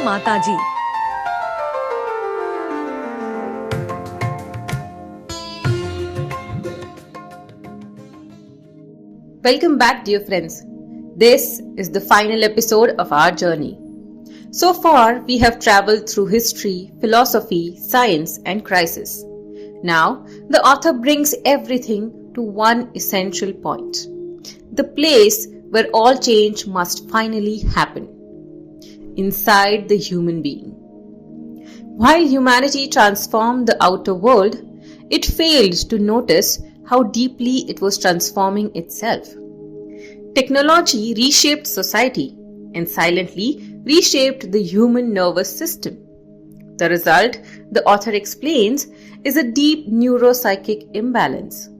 Mataji. Welcome back, dear friends. This is the final episode of our journey. So far, we have traveled through history, philosophy, science, and crisis. Now, the author brings everything to one essential point: the place where all change must finally happen inside the human being. While humanity transformed the outer world, it failed to notice how deeply it was transforming itself. Technology reshaped society and silently reshaped the human nervous system. The result, the author explains, is a deep neuropsychic imbalance.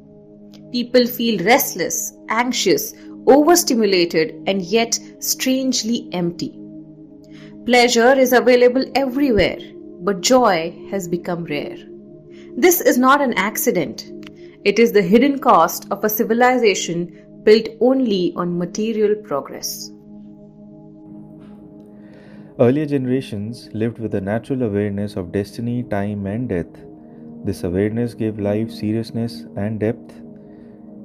People feel restless, anxious, overstimulated, and yet strangely empty. Pleasure is available everywhere, but joy has become rare. This is not an accident. It is the hidden cost of a civilization built only on material progress. Earlier generations lived with a natural awareness of destiny, time, and death. This awareness gave life seriousness and depth.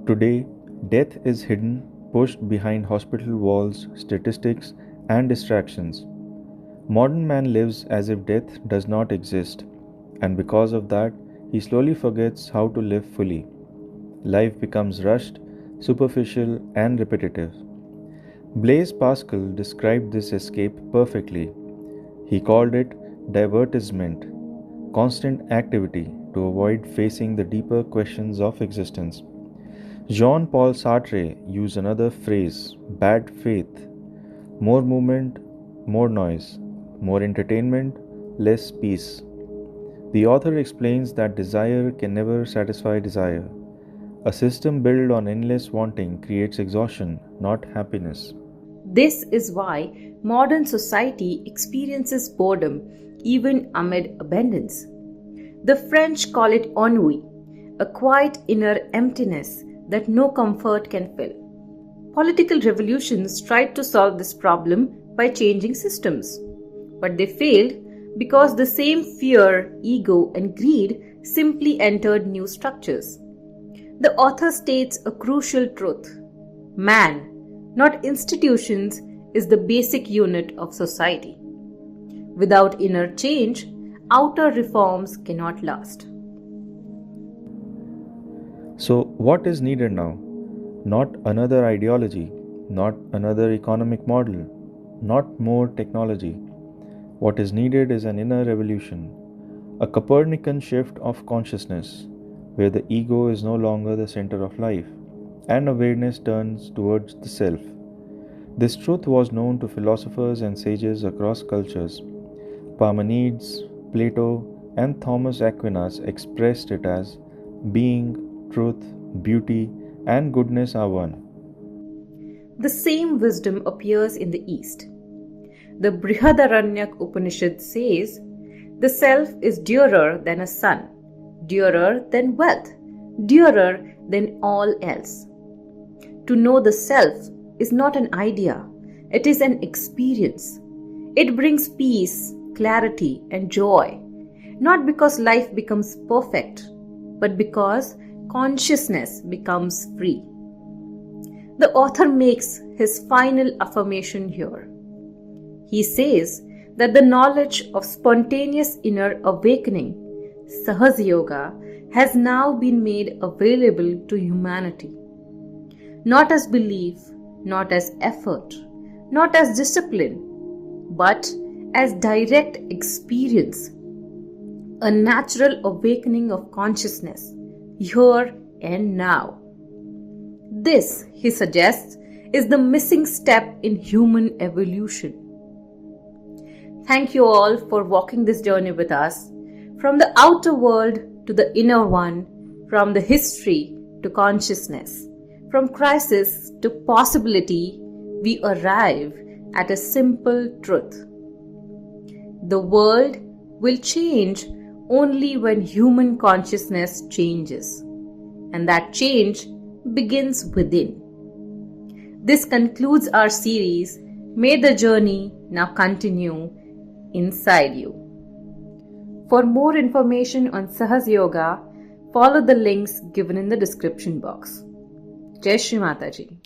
Today, death is hidden, pushed behind hospital walls, statistics, and distractions. Modern man lives as if death does not exist, and because of that, he slowly forgets how to live fully. Life becomes rushed, superficial, and repetitive. Blaise Pascal described this escape perfectly. He called it divertissement, constant activity to avoid facing the deeper questions of existence. Jean-Paul Sartre used another phrase, bad faith: more movement, more noise, more entertainment, less peace. The author explains that desire can never satisfy desire. A system built on endless wanting creates exhaustion, not happiness. This is why modern society experiences boredom even amid abundance. The French call it ennui, a quiet inner emptiness that no comfort can fill. Political revolutions tried to solve this problem by changing systems, but they failed because the same fear, ego, and greed simply entered new structures. The author states a crucial truth: man, not institutions, is the basic unit of society. Without inner change, outer reforms cannot last. So, what is needed now? Not another ideology, not another economic model, not more technology. What is needed is an inner revolution, a Copernican shift of consciousness, where the ego is no longer the center of life, and awareness turns towards the self. This truth was known to philosophers and sages across cultures. Parmenides, Plato, and Thomas Aquinas expressed it as being, truth, beauty, and goodness are one. The same wisdom appears in the East. The Brihadaranyaka Upanishad says, "The self is dearer than a son, dearer than wealth, dearer than all else." To know the self is not an idea, it is an experience. It brings peace, clarity, and joy, not because life becomes perfect, but because consciousness becomes free. The author makes his final affirmation here. He says that the knowledge of spontaneous inner awakening, Sahaja, has now been made available to humanity. Not as belief, not as effort, not as discipline, but as direct experience, a natural awakening of consciousness, here and now. This, he suggests, is the missing step in human evolution. Thank you all for walking this journey with us, from the outer world to the inner one, from the history to consciousness, from crisis to possibility. We arrive at a simple truth: the world will change only when human consciousness changes, and that change begins within. This concludes our series. May the journey now continue inside you. For more information on Sahaja Yoga, follow the links given in the description box. Jai Shri Mataji.